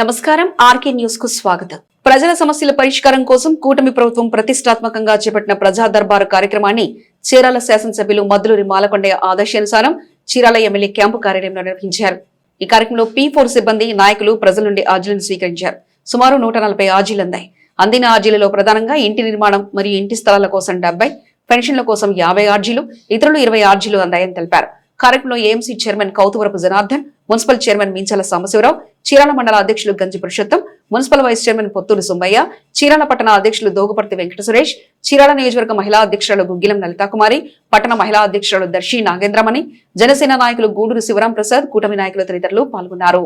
నమస్కారం RK news కు స్వాగతం. ప్రజల సమస్యల పరిష్కారం కోసం కూటమి ప్రభుత్వం ప్రతిష్టాత్మకంగా చేపట్టిన ప్రజా దర్బారు కార్యక్రమాన్ని చీరాల శాసనసభ్యులు మద్దులూరి మాలకొండయ్య ఆదేశానుసారం చీరాల ఎమ్మెల్యే క్యాంపు కార్యాలయంలో నిర్వహించారు. ఈ కార్యక్రమంలో P4 సిబ్బంది నాయకులు ప్రజల నుండి ఆర్జీలను స్వీకరించారు. సుమారు 140 ఆర్జీలు అందాయి. అందిన ఆర్జీలలో ప్రధానంగా ఇంటి నిర్మాణం మరియు ఇంటి స్థలాల కోసం 70, పెన్షన్ల కోసం 50 ఆర్జీలు, ఇతరులు 20 ఆర్జీలు అందాయని తెలిపారు. కార్యక్రమంలో AMC chairman Kauthuvarapu Janardhan, municipal chairman Minchala Sambasivarao, Chirala mandal అధ్యక్షులు Ganji Purushottam, municipal vice chairman Potturu Subbaiah, Chirala పట్టణ అధ్యక్షులు దోగుపర్తి వెంకట సురేష్, చీరాల నియోజకవర్గ మహిళా అధ్యక్షురాలు గుగ్గిలం లలితాకుమారి, పట్టణ మహిళా అధ్యక్షురాలు దర్శి నాగేంద్రమణి, జనసేన నాయకులు గూడూరు శివరాం ప్రసాద్, కూటమి నాయకులు తదితరులు పాల్గొన్నారు.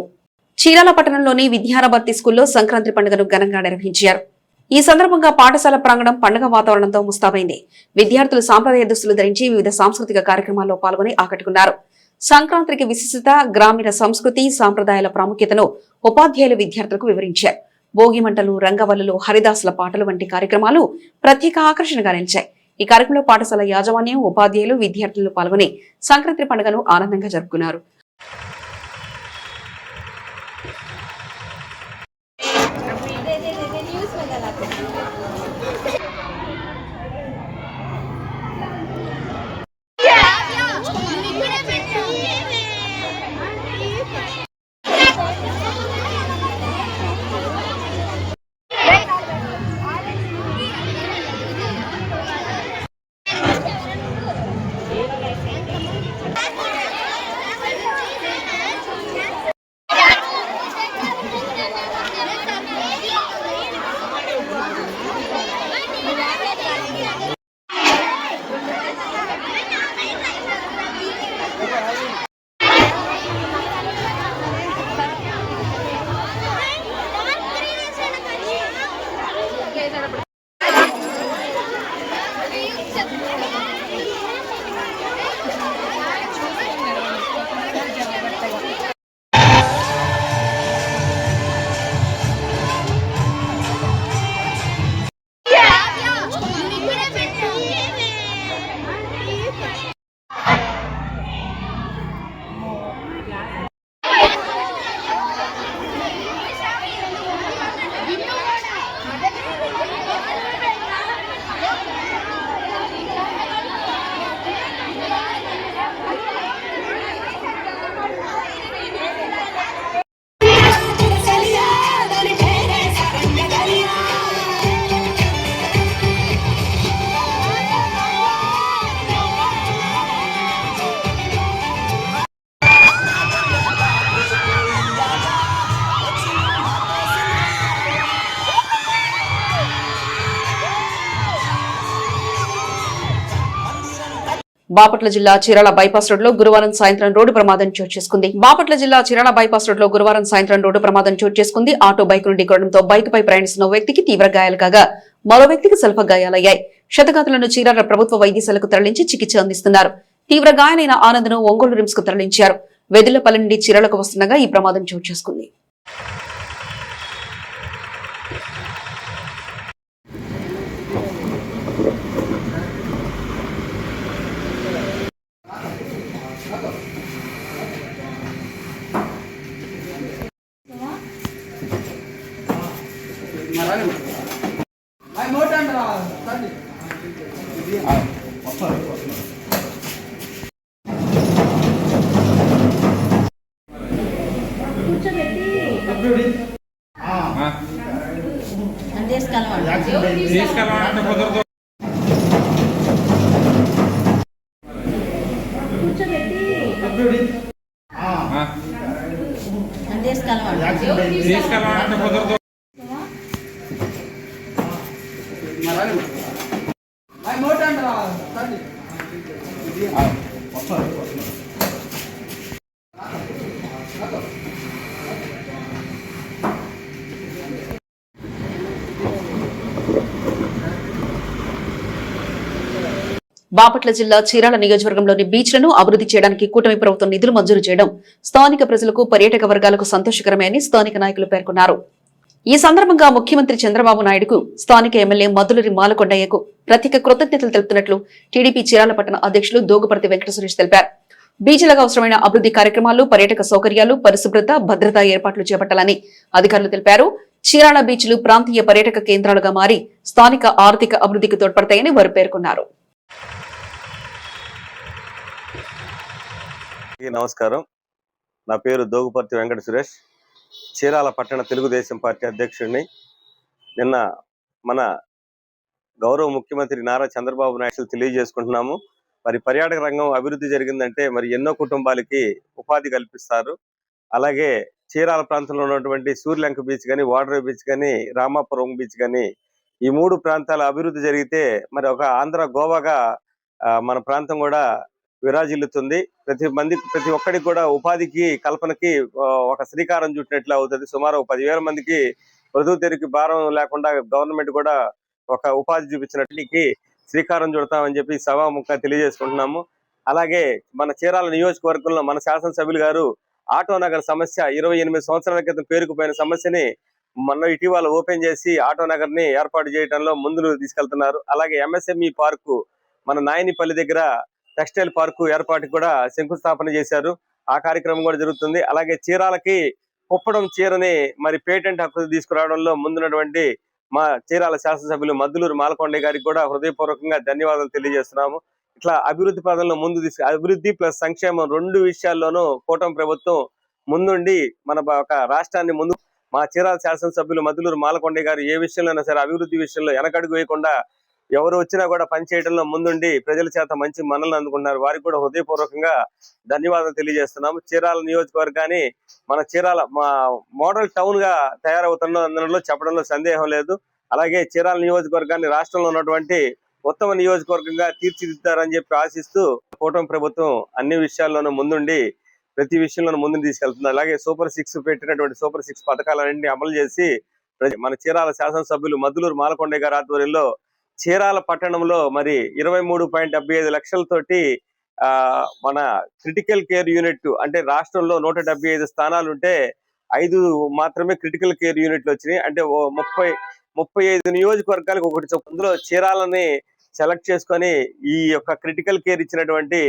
చీరాల పట్టణంలోని విద్యారభర్తి స్కూల్లో సంక్రాంతి పండుగను ఘనంగా నిర్వహించారు. ఈ సందర్భంగా పాఠశాల ప్రాంగణం పండుగ వాతావరణంతో ముస్తాబైంది. విద్యార్థులు సాంప్రదాయ దుస్తులు ధరించి వివిధ సాంస్కృతిక కార్యక్రమాల్లో పాల్గొని ఆకట్టుకున్నారు. సంక్రాంతికి విశిష్టత, గ్రామీణ సంస్కృతి, సాంప్రదాయాల ప్రాముఖ్యతను ఉపాధ్యాయులు విద్యార్థులకు వివరించారు. భోగి మంటలు, రంగవల్లులు, హరిదాసుల పాటలు వంటి కార్యక్రమాలు ప్రత్యేక ఆకర్షణగా నిలిచాయి. ఈ కార్యక్రమంలో పాఠశాల యాజమాన్యం, ఉపాధ్యాయులు, విద్యార్థులు పాల్గొని సంక్రాంతి పండుగను ఆనందంగా జరుపుకున్నారు. బాపట్ల జిల్లా చీరాల బైపాస్ రోడ్ లో గురువారం సాయంత్రం రోడ్డు ప్రమాదం చోటు చేసుకుంది. ఆటో బైక్ నుండి కొనడంతో బైక్ పై ప్రయాణిస్తున్న వ్యక్తికి తీవ్ర గాయాలు కాగా మరో వ్యక్తికి స్వల్ప గాయాలయ్యాయి. క్షతగాతులను చీరాల ప్రభుత్వ వైద్యశాలకు తరలించి చికిత్స అందిస్తున్నారు. తీవ్ర గాయాలైన ఆనంద్ను ఒంగోలు రిమ్స్ కు తరలించారు. వెదులపల్లి నుండి చీరాలకు వస్తుండగా ఈ ప్రమాదం చోటు చేసుకుంది. బాపట్ల జిల్లా చీరాల నియోజకవర్గంలోని బీచ్లను అభివృద్ధి చేయడానికి కూటమి ప్రభుత్వం నిధులు మంజూరు చేయడం స్థానిక ప్రజలకు, పర్యాటక వర్గాలకు సంతోషకరమే అని స్థానిక నాయకులు పేర్కొన్నారు. ఈ సందర్భంగా ముఖ్యమంత్రి చంద్రబాబు నాయుడుకు, స్థానిక ఎమ్మెల్యే మద్దులూరి మాలకొండయ్యకు ప్రత్యేక కృతజ్ఞతలు తెలుపుతున్నట్లు టీడీపీ చీరాల పట్టణ అధ్యక్షులు దోగుపర్తి వెంకట సురేష్ తెలిపారు. బీచ్లకు అవసరమైన అభివృద్ధి కార్యక్రమాలు, పర్యాటక సౌకర్యాలు, పరిశుభ్రత, భద్రతా ఏర్పాట్లు చేపట్టాలని అధికారులు తెలిపారు. చీరాల బీచ్లు ప్రాంతీయ పర్యాటక కేంద్రాలుగా మారి స్థానిక ఆర్థిక అభివృద్ధికి తోడ్పడతాయని వారు పేర్కొన్నారు. నమస్కారం, నా పేరు దోగుపర్తి వెంకట సురేష్, చీరాల పట్టణ తెలుగుదేశం పార్టీ అధ్యక్షుడిని. నిన్న మన గౌరవ ముఖ్యమంత్రి నారా చంద్రబాబు నాయుడు తెలియజేసుకుంటున్నాము. మరి పర్యాటక రంగం అభివృద్ధి జరిగిందంటే మరి ఎన్నో కుటుంబాలకి ఉపాధి కల్పిస్తారు. అలాగే చీరాల ప్రాంతంలో ఉన్నటువంటి సూర్యలంక బీచ్ కానీ, వాటర్ బీచ్ కానీ, రామాపురం బీచ్ కానీ, ఈ 3 ప్రాంతాల అభివృద్ధి జరిగితే మరి ఒక ఆంధ్ర గోవాగా మన ప్రాంతం కూడా విరాజిల్లుతుంది. ప్రతి ఒక్కరికి కూడా ఉపాధికి కల్పనకి ఒక శ్రీకారం చుట్టినట్లు అవుతుంది. సుమారు 10,000 మందికి బ్రతుకు తెరికి భారం లేకుండా గవర్నమెంట్ కూడా ఒక ఉపాధి చూపించినట్లకి శ్రీకారం చుడతామని చెప్పి సభాముఖంగా తెలియజేసుకుంటున్నాము. అలాగే మన చీరాల నియోజకవర్గంలో మన శాసనసభ్యులు గారు ఆటో నగర్ సమస్య 28 సంవత్సరాల క్రితం పేరుకుపోయిన సమస్యని మొన్న ఇటీవల ఓపెన్ చేసి ఆటో నగర్ ని ఏర్పాటు చేయడంలో ముందుకు తీసుకెళ్తున్నారు. అలాగే ఎంఎస్ఎంఈ పార్కు మన నాయనిపల్లి దగ్గర టెక్స్టైల్ పార్కు ఏర్పాటుకు కూడా శంకుస్థాపన చేశారు. ఆ కార్యక్రమం కూడా జరుగుతుంది. అలాగే చీరాలకి కుప్పడం చీరని మరి పేటెంట్ హక్కు తీసుకురావడంలో ముందున్నటువంటి మా చీరాల శాసనసభ్యులు మద్దులూరు మాలకొండ గారికి కూడా హృదయపూర్వకంగా ధన్యవాదాలు తెలియజేస్తున్నాము. ఇట్లా అభివృద్ధి పదంలో అభివృద్ధి ప్లస్ సంక్షేమం 2 విషయాల్లోనూ కూటమి ప్రభుత్వం ముందుండి మన రాష్ట్రాన్ని ముందు మా చీరాల శాసనసభ్యులు మద్దులూరు మాలకొండ గారు ఏ విషయంలోనైనా సరే అభివృద్ధి విషయంలో వెనకడుగు వేయకుండా ఎవరు వచ్చినా కూడా పనిచేయడంలో ముందుండి ప్రజల చేత మంచి మనల్ని అందుకున్నారు. వారికి కూడా హృదయపూర్వకంగా ధన్యవాదాలు తెలియజేస్తున్నాము. చీరాల నియోజకవర్గాన్ని మన చీరాల మోడల్ టౌన్ గా తయారవుతున్నలో చెప్పడంలో సందేహం లేదు. అలాగే చీరాల నియోజకవర్గాన్ని రాష్ట్రంలో ఉన్నటువంటి ఉత్తమ నియోజకవర్గంగా తీర్చిదిద్దారని చెప్పి ఆశిస్తూ కూటమి ప్రభుత్వం అన్ని విషయాల్లోనూ ముందుండి ప్రతి విషయంలోనూ ముందుకు తీసుకెళ్తుంది. అలాగే సూపర్ 6 పెట్టినటువంటి సూపర్ 6 పథకాలన్నింటినీ అమలు చేసి మన చీరాల శాసనసభ్యులు మద్దులూరు మాలకొండ గారి ఆధ్వర్యంలో చీరాల పట్టణంలో మరి 23.75 లక్షలతోటి మన క్రిటికల్ కేర్ యూనిట్ అంటే రాష్ట్రంలో 175 స్థానాలు ఉంటే 5 మాత్రమే క్రిటికల్ కేర్ యూనిట్లు వచ్చినాయి. అంటే 35 నియోజకవర్గాలకు ఒకటి చొప్పున చీరాలని సెలెక్ట్ చేసుకొని ఈ యొక్క క్రిటికల్ కేర్ ఇచ్చినటువంటి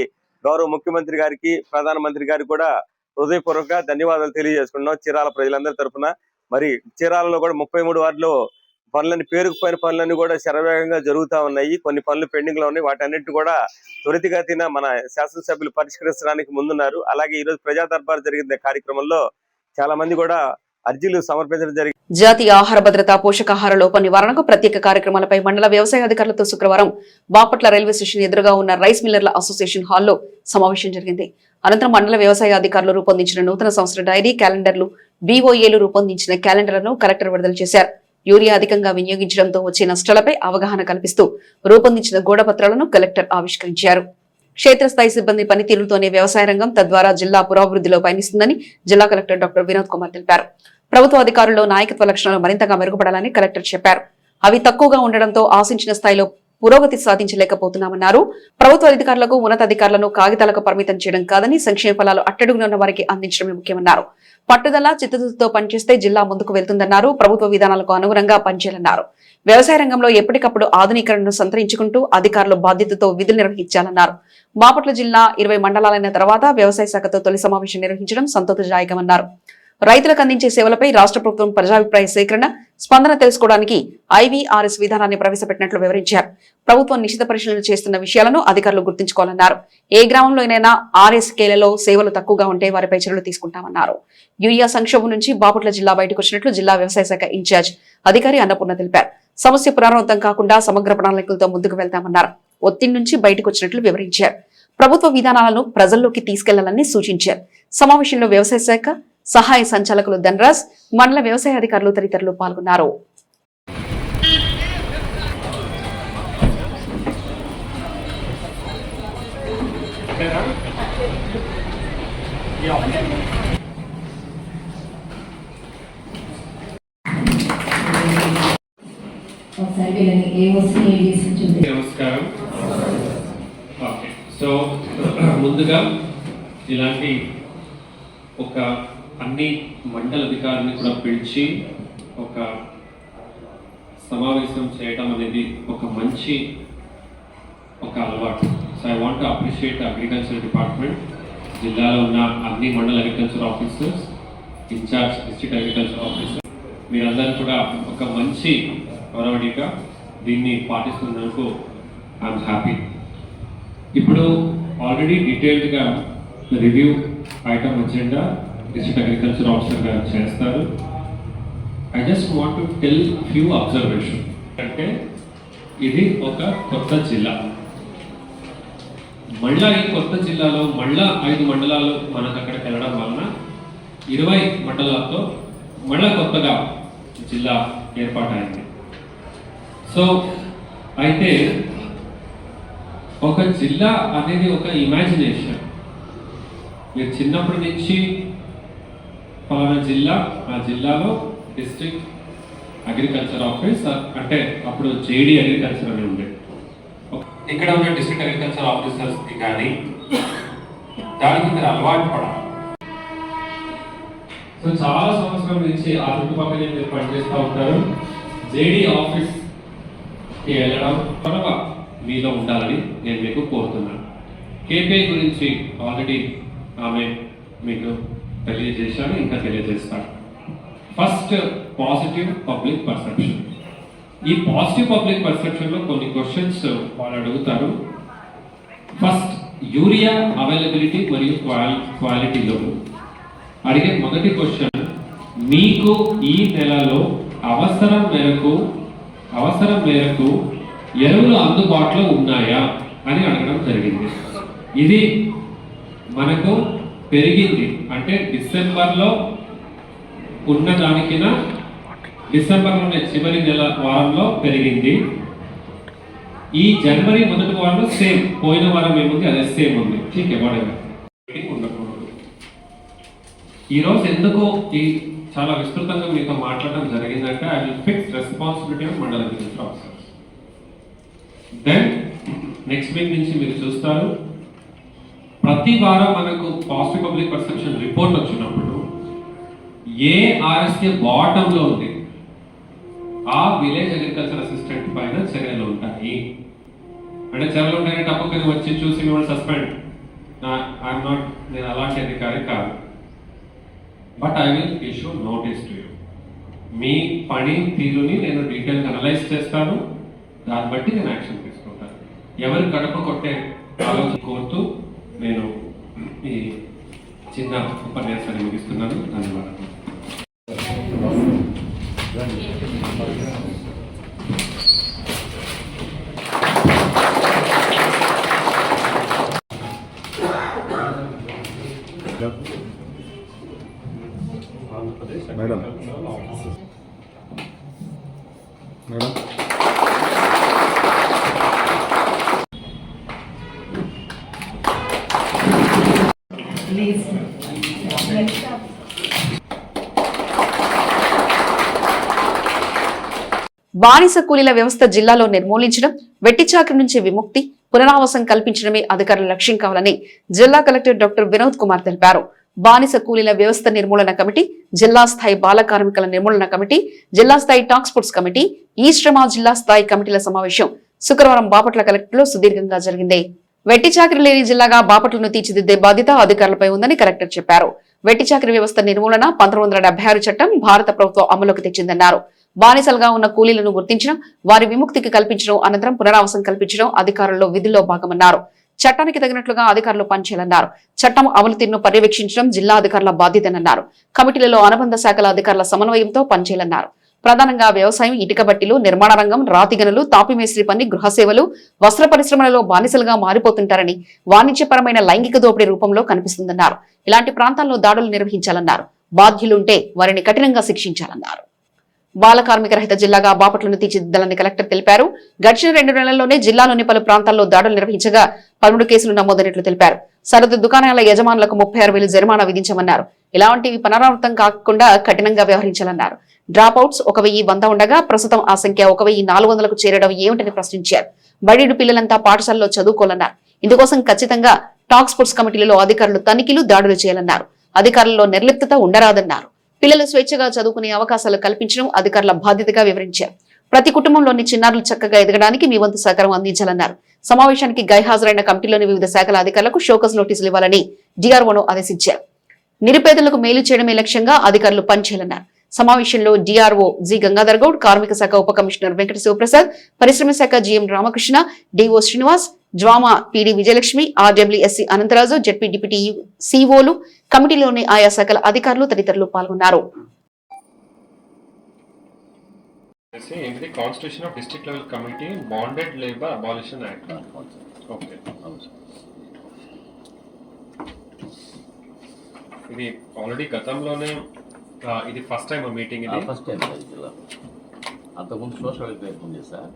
గౌరవ ముఖ్యమంత్రి గారికి, ప్రధానమంత్రి గారికి కూడా హృదయపూర్వకంగా ధన్యవాదాలు తెలియజేసుకుంటున్నాం చీరాల ప్రజలందరి తరఫున. మరి చీరాలలో కూడా 33 వార్డులో పేరుకుపోయిన పనులన్నీ కూడా శరవేగంగా జరుగుతూ ఉన్నాయి. కొన్ని పనులు పెండింగ్ లో ఉన్నాయి. వాటన్నిటి కూడా త్వరితగతిన మన శాసనసభ్యులు పరిష్కరించడానికి ముందున్నారు. అలాగే ఈ రోజు ప్రజా దర్బార్ జరిగిన కార్యక్రమంలో చాలా మంది కూడా అర్జీలు సమర్పించడం జరిగింది. జాతీయ ఆహార భద్రత, పోషకాహార లోప నివారణకు ప్రత్యేక కార్యక్రమాలపై మండల వ్యవసాయ అధికారులతో శుక్రవారం బాపట్ల రైల్వే స్టేషన్ ఎదురుగా ఉన్న రైస్ మిల్లర్ల అసోసియేషన్ హాల్లో సమావేశం జరిగింది. అనంతరం మండల వ్యవసాయ అధికారులు రూపొందించిన నూతన సంవత్సర డైరీ, క్యాలెండర్లు, బీఓఏలు రూపొందించిన క్యాలెండర్లను కలెక్టర్ విడుదల చేశారు. యూరియా అధికంగా వినియోగించడంతో వచ్చే నష్టాలపై అవగాహన కల్పిస్తూ రూపొందించిన గోడపత్రాలను కలెక్టర్ ఆవిష్కరించారు. క్షేత్రస్థాయి సిబ్బంది పనితీరుతోనే వ్యవసాయ రంగం తద్వారా జిల్లా పురోభివృద్ధిలో పయనిస్తుందని జిల్లా కలెక్టర్ డాక్టర్ వినోద్ కుమార్ తెలిపారు. ప్రభుత్వ అధికారుల్లో నాయకత్వ లక్షణాలు మరింతగా మెరుగుపడాలని కలెక్టర్ చెప్పారు. అవి తక్కువగా ఉండడంతో ఆశించిన స్థాయిలో పురోగతి సాధించలేకపోతున్నామన్నారు. ప్రభుత్వ అధికారులకు ఉన్నతాధికారులను కాగితాలకు పరిమితం చేయడం కాదని సంక్షేమ ఫలాలు అట్టడుగున ఉన్న వారికి అందించడమే ముఖ్యమన్నారు. పట్టుదల, చిత్తశుద్ధితో పనిచేస్తే జిల్లా ముందుకు వెళ్తుందన్నారు. ప్రభుత్వ విధానాలకు అనుగుణంగా పనిచేయాలన్నారు. వ్యవసాయ రంగంలో ఎప్పటికప్పుడు ఆధునీకరణను సంతరించుకుంటూ అధికారులు బాధ్యతతో విధులు నిర్వహించాలన్నారు. బాపట్ల జిల్లా 20 మండలాలైన తర్వాత వ్యవసాయ శాఖతో తొలి సమావేశం నిర్వహించడం సంతోషదాయకమన్నారు. రైతులకు అందించే సేవలపై రాష్ట్ర ప్రభుత్వం ప్రజాభిప్రాయ సేకరణ, స్పందన తెలుసుకోవడానికి ఐవీఆర్ఎస్ విధానాన్ని ప్రవేశపెట్టినట్లు వివరించారు. ప్రభుత్వం నిశిత పరిశీలన చేస్తున్న విషయాలను అధికారులు గుర్తుంచుకోవాలన్నారు. ఏ గ్రామంలోనైనా ఆర్ఎస్కేలలో సేవలు తక్కువగా ఉంటే వారిపై చర్యలు తీసుకుంటామన్నారు. యూరియా సంక్షోభం నుంచి బాపట్ల జిల్లా బయటకు వచ్చినట్లు జిల్లా వ్యవసాయ శాఖ ఇన్ఛార్జ్ అధికారి అన్నపూర్ణ తెలిపారు. సమస్య పునరావృతం కాకుండా సమగ్ర ప్రణాళికలతో ముందుకు వెళ్తామన్నారు. ఒత్తిడి నుంచి బయటకు వచ్చినట్లు వివరించారు. ప్రభుత్వ విధానాలను ప్రజల్లోకి తీసుకెళ్లాలని సూచించారు. సమావేశంలో వ్యవసాయ శాఖ సహాయ సంచాలకులు ధనరాజ్, మండల వ్యవసాయ అధికారులు తదితరులు పాల్గొన్నారు. నమస్కారం. ఓకే, సో ముందుగా ఇలాంటి ఒక అన్ని మండల అధికారులను కూడా పిలిచి ఒక సమావేశం చేయడం అనేది ఒక మంచి అలవాటు. So I want to appreciate agriculture department జిల్లాలో ఉన్న అన్ని మండల agriculture officers, incharge district agriculture officer, మీరందరూ కూడా ఒక మంచి ఒరవడిగా దీన్ని పాటిస్తున్నందుకు ఐఎమ్ హ్యాపీ. ఇప్పుడు ఆల్రెడీ డీటెయిల్డ్గా review item agenda district agriculture officer గారు చేస్తారు. I just want to tell few observation. అంటే ఇది ఒక కొత్త జిల్లా. మళ్ళా ఈ కొత్త జిల్లాలో మళ్ళా 5 మండలాలు మనకు అక్కడికి వెళ్ళడం వలన 20 మండలాలతో మళ్ళా కొత్తగా జిల్లా ఏర్పాటైంది. సో అయితే ఒక జిల్లా అనేది ఒక ఇమాజినేషన్. మీరు చిన్నప్పటి నుంచి పలానా జిల్లా, ఆ జిల్లాలో డిస్ట్రిక్ట్ అగ్రికల్చర్ ఆఫీస్ అంటే అప్పుడు జేడీ అగ్రికల్చర్ అని ఉండే. ఇక్కడ ఉన్న డిస్ట్రిక్ట్ అగ్రికల్చర్ ఆఫీసర్స్కి కానీ దానికి మీరు అలవాటు పడాలి. సో చాలా సంవత్సరాల నుంచి ఆ చుట్టుపక్కల మీరు పనిచేస్తూ ఉంటారు. జేడీ ఆఫీస్కి వెళ్ళడం త్వరగా మీలో ఉండాలని నేను మీకు కోరుతున్నాను. కేపీఐ గురించి ఆల్రెడీ ఆమె మీకు తెలియజేశాను, ఇంకా తెలియజేస్తాను. First positive public perception. ఈ పాజిటివ్ పబ్లిక్ పర్సెప్షన్లో కొన్ని క్వశ్చన్స్ వాళ్ళు అడుగుతారు. ఫస్ట్ యూరియా అవైలబిలిటీ మరియు క్వాలిటీలో అడిగే మొదటి క్వశ్చన్, మీకు ఈ నెలలో అవసరం మేరకు ఎరువులు అందుబాటులో ఉన్నాయా అని అడగడం జరిగింది. ఇది మనకు పెరిగింది. అంటే డిసెంబర్లో ఉన్న దానికిన డిసెంబర్లోనే చివరి వారంలో పెరిగింది. ఈ జనవరి మొదటి వారంలో సేమ్, పోయిన వారం ఏముంది అదే సేమ్ ఉంది. ठीक है, ఉండకూడదు. ఈరోజు ఎందుకు ఈ చాలా విస్తృతంగా మీతో మాట్లాడడం జరిగిందంటే I will fix responsibility of mandal agriculture officers. Then next week నుంచి మీరు చూస్తారు, ప్రతి వారం మనకు పాజిటివ్ పబ్లిక్ పర్సెప్షన్ రిపోర్ట్ వచ్చినప్పుడు ఏ ఆర్ఎస్కే బాటంలో ఉంది ఆ విలేజ్ అగ్రికల్చర్ అసిస్టెంట్ పైన చర్యలు ఉంటాయి. అంటే చర్యలు ఉంటాయని తప్పకని వచ్చి చూసి మిమ్మల్ని సస్పెండ్, ఐఎమ్ నాట్, నేను అలాంటి అధికారి కాదు. But I will issue notice to you. మీ పని తీరుని నేను డీటెయిల్గా అనలైజ్ చేస్తాను, దాన్ని బట్టి నేను యాక్షన్ తీసుకుంటాను. ఎవరి గడప కొట్టే ఆలోచన కోరుతూ నేను ఈ చిన్న ఉపన్యాసాన్ని ముగిస్తున్నాను. ధన్యవాదాలు. మేడం మేడం బానిస కూలీల వ్యవస్థ జిల్లాలో నిర్మూలించడం, వెట్టి చాకరీ నుంచి విముక్తి, పునరావాసం కల్పించడమే అధికారుల లక్ష్యం కావాలని జిల్లా కలెక్టర్ డాక్టర్ వినోద్ కుమార్ తెలిపారు. బానిస కూలీల వ్యవస్థ నిర్మూలన కమిటీ, జిల్లా స్థాయి బాల కార్మికుల నిర్మూలన కమిటీ, జిల్లా స్థాయి టాస్క్ ఫోర్స్ కమిటీ, ఈ శ్రమ జిల్లా స్థాయి కమిటీల సమావేశం శుక్రవారం బాపట్ల కలెక్టర్లో సుదీర్ఘంగా జరిగింది. వెట్టి చాకరీ లేని జిల్లాగా బాపట్లను తీర్చిదిద్దే బాధ్యత అధికారులపై ఉందని కలెక్టర్ చెప్పారు. వెట్టి చాకరీ వ్యవస్థ నిర్మూలన 1976 చట్టం భారత ప్రభుత్వం అమలులోకి తెచ్చిందన్నారు. బానిసలుగా ఉన్న కూలీలను గుర్తించడం, వారి విముక్తికి కల్పించడం, అనంతరం పునరావాసం కల్పించడం అధికారుల్లో విధుల్లో భాగమన్నారు. చట్టానికి తగినట్లుగా అధికారులు పనిచేయాలన్నారు. చట్టం అమలు తీరును పర్యవేక్షించడం జిల్లా అధికారుల బాధ్యతనన్నారు. కమిటీలలో అనుబంధ శాఖల అధికారుల సమన్వయంతో పనిచేయాలన్నారు. ప్రధానంగా వ్యవసాయం, ఇటుక బట్టీలు, నిర్మాణ రంగం, రాతి గనులు, తాపిమేస్త్రి పని, గృహ సేవలు, వస్త్ర పరిశ్రమలలో బానిసలుగా మారిపోతుంటారని, వాణిజ్యపరమైన లైంగిక దోపిడీ రూపంలో కనిపిస్తుందన్నారు. ఇలాంటి ప్రాంతాల్లో దాడులు నిర్వహించాలన్నారు. బాధ్యులుంటే వారిని కఠినంగా శిక్షించాలన్నారు. బాల కార్మిక రహిత జిల్లాగా బాపట్లను తీర్చిదిద్దాలని కలెక్టర్ తెలిపారు. గడిచిన 2 నెలల్లోనే జిల్లాలోని పలు ప్రాంతాల్లో దాడులు నిర్వహించగా 13 కేసులు నమోదైనట్లు తెలిపారు. సరదు దుకాణాల యజమానులకు 36,000 జరిమానా విధించామన్నారు. ఇలాంటివి పునరావృతం కాకుండా కఠినంగా వ్యవహరించాలన్నారు. డ్రాప్ అవుట్స్ 1,100 ఉండగా ప్రస్తుతం ఆ సంఖ్య 1,400కు చేరడం ఏమిటని ప్రశ్నించారు. బడిడు పిల్లలంతా పాఠశాలలో చదువుకోవాలన్నారు. ఇందుకోసం ఖచ్చితంగా టాస్క్ ఫోర్స్ కమిటీలలో అధికారులు తనిఖీలు, దాడులు చేయాలన్నారు. అధికారుల్లో నిర్లిప్తత ఉండరాదన్నారు. పిల్లలు స్వేచ్ఛగా చదువుకునే అవకాశాలు కల్పించడం అధికారుల బాధ్యతగా వివరించారు. ప్రతి కుటుంబంలోని చిన్నారులు చక్కగా ఎదగడానికి మీ వంతు సహకారం అందించాలన్నారు. సమావేశానికి గైహాజరైన కమిటీలోని వివిధ శాఖల అధికారులకు షోకస్ నోటీసులు ఇవ్వాలని డిఆర్ఓను ఆదేశించారు. నిరుపేదలకు మేలు చేయడమే లక్ష్యంగా అధికారులు పనిచేయాలన్నారు. సమావేశంలో డిఆర్ఓ జి గంగాధర్ గౌడ్, కార్మిక శాఖ ఉప కమిషనర్ వెంకట శివప్రసాద్, పరిశ్రమ శాఖ జిఎం రామకృష్ణ, డిఓ శ్రీనివాస్, జ్వామా PD Vijayalakshmi, RWSC Anantaraju, ZP deputy సిఓలు, కమిటీలోని ఆయా శాఖల అధికారులు తదితరులు పాల్గొన్నారు. ఏంటిది constitution of district level committee bonded labour abolition act. Okay, ఇది ఆల్రెడీ గతంలోనే ఇది ఫస్ట్ టైం మీటింగ్. ఇది ఫస్ట్ టైం జిల్లా అంతకుముందు సోషల్ వెల్ఫేర్ ఉంది సార్.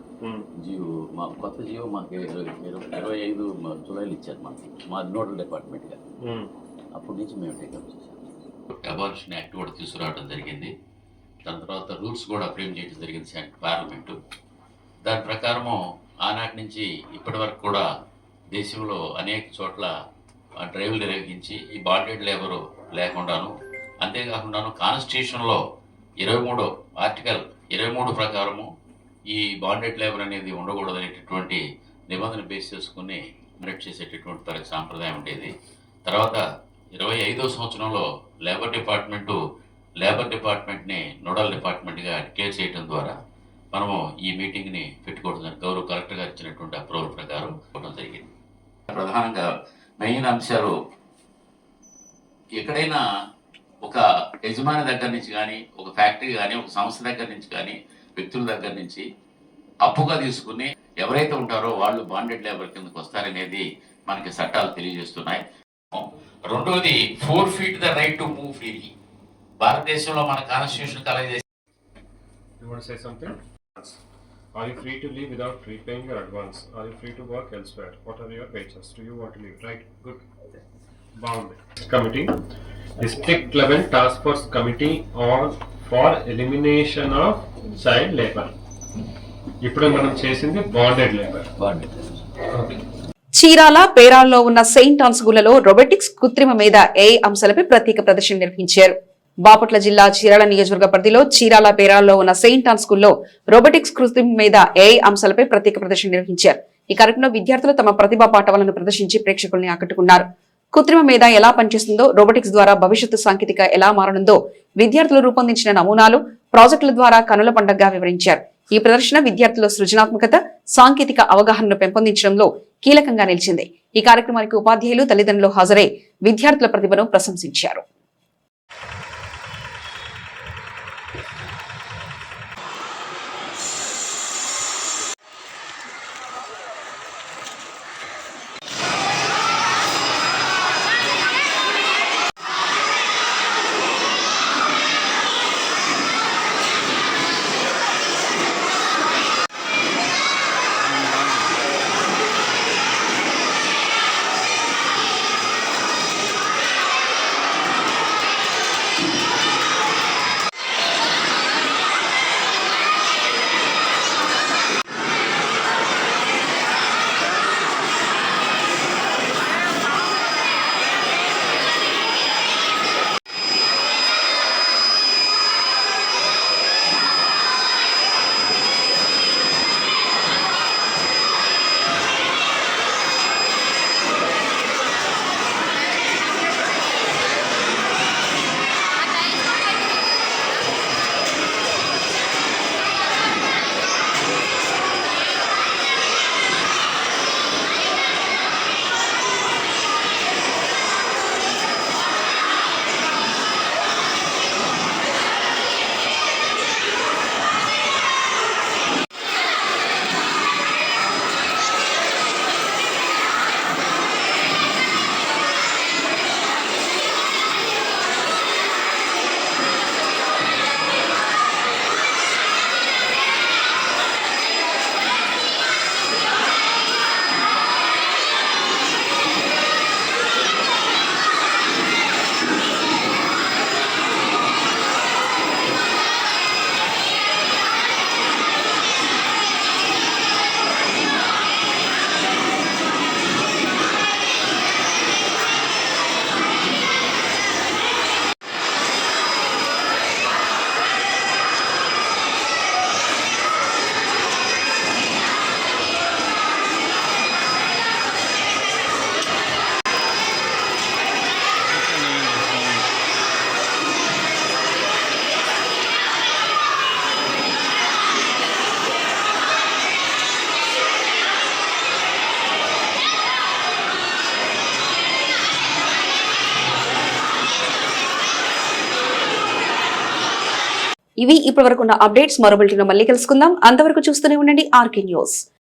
జియో మా కొత్త జియో మాకు 25 జూలైలో ఇచ్చారు మాకు, మాది నోడల్ డిపార్ట్మెంట్గా. అప్పటి నుంచి మేము టేకప్ చేసాం. అబాలిషన్ యాక్ట్ కూడా తీసుకురావడం జరిగింది. దాని తర్వాత రూల్స్ కూడా ఫ్రేమ్ చేయడం జరిగింది పార్లమెంటు. దాని ప్రకారము ఆనాటి నుంచి ఇప్పటి వరకు కూడా దేశంలో అనేక చోట్ల డ్రైవ్లు నిర్వహించి ఈ బాండెడ్ లేబరు లేకుండాను, అంతేకాకుండాను కాన్స్టిట్యూషన్లో 23 ఆర్టికల్ 23 ప్రకారము ఈ బాండెడ్ లేబర్ అనేది ఉండకూడదనేటటువంటి నిబంధన బేస్ చేసుకుని అమలు చేసేటటువంటి సాంప్రదాయం ఉండేది. తర్వాత 25వ సంవత్సరంలో లేబర్ డిపార్ట్మెంట్ని నోడల్ డిపార్ట్మెంట్గా డిక్లేర్ చేయడం ద్వారా మనము ఈ మీటింగ్ని పెట్టుకోవడం గౌరవ కలెక్టర్ గారు ఇచ్చినటువంటి అప్రూవల్ ప్రకారం ఇవ్వడం జరిగింది. ప్రధానంగా మెయిన్ అంశాలు, ఎక్కడైనా ఒక యజమాని దగ్గర నుంచి కానీ, ఒక ఫ్యాక్టరీ కానీ, ఒక సంస్థ దగ్గర నుంచి కానీ, వ్యక్తుల దగ్గర నుంచి అప్పుగా తీసుకుని ఎవరైతే ఉంటారో వాళ్ళు బాండెడ్ లేబర్ కిందకు వస్తారనేది మనకి చట్టాలు తెలియజేస్తున్నాయి. రెండోది 4 feet the right to move freely. భారతదేశంలో మన కాన్స్టిట్యూషన్ కలెక్ట్ చేసి You want to say something? Are you free to leave without repaying your advance? Are you free to work elsewhere? What are your wages? Do you want to leave? Right? Good. Bound. Committee, District Level Task Force Committee on for Elimination of Child Labor. ఇప్పుడు మనం చేసింది bonded labour. Chirala, పేరాల్లో ఉన్న Saint Ann's స్కూళ్లలో robotics, కృత్రిమ మేధ, AI అంశాలపై ప్రత్యేక ప్రదర్శన నిర్వహించారు. బాపట్ల జిల్లా చీరాల నియోజకవర్గ పరిధిలో చీరాల, పేరాల్లో ఉన్న సెయింట్ ఆన్స్ స్కూల్లో రోబోటిక్స్, కృత్రిమ మేధ, ఏఐ అంశాలపై ప్రత్యేక ప్రదర్శన నిర్వహించారు. ఈ కార్యక్రమంలో విద్యార్థులు తమ ప్రతిభా పాఠవాలను ప్రదర్శించి ప్రేక్షకుల్ని ఆకట్టుకున్నారు. కృత్రిమ మేధ ఎలా పనిచేస్తుందో, రోబోటిక్స్ ద్వారా భవిష్యత్తు సాంకేతిక ఎలా మారనుందో విద్యార్థులు రూపొందించిన నమూనాలు, ప్రాజెక్టుల ద్వారా కనుల పండగగా వివరించారు. ఈ ప్రదర్శన విద్యార్థుల సృజనాత్మకత, సాంకేతిక అవగాహనను పెంపొందించడంలో కీలకంగా నిలిచింది. ఈ కార్యక్రమానికి ఉపాధ్యాయులు, తల్లిదండ్రులు హాజరై విద్యార్థుల ప్రతిభను ప్రశంసించారు. ఇవి ఇప్పటివరకు ఉన్న అప్డేట్స్. మరో బులెటిన్లో మళ్ళీ కలుసుకుందాం. అంతవరకు చూస్తూనే ఉండండి ఆర్కే న్యూస్.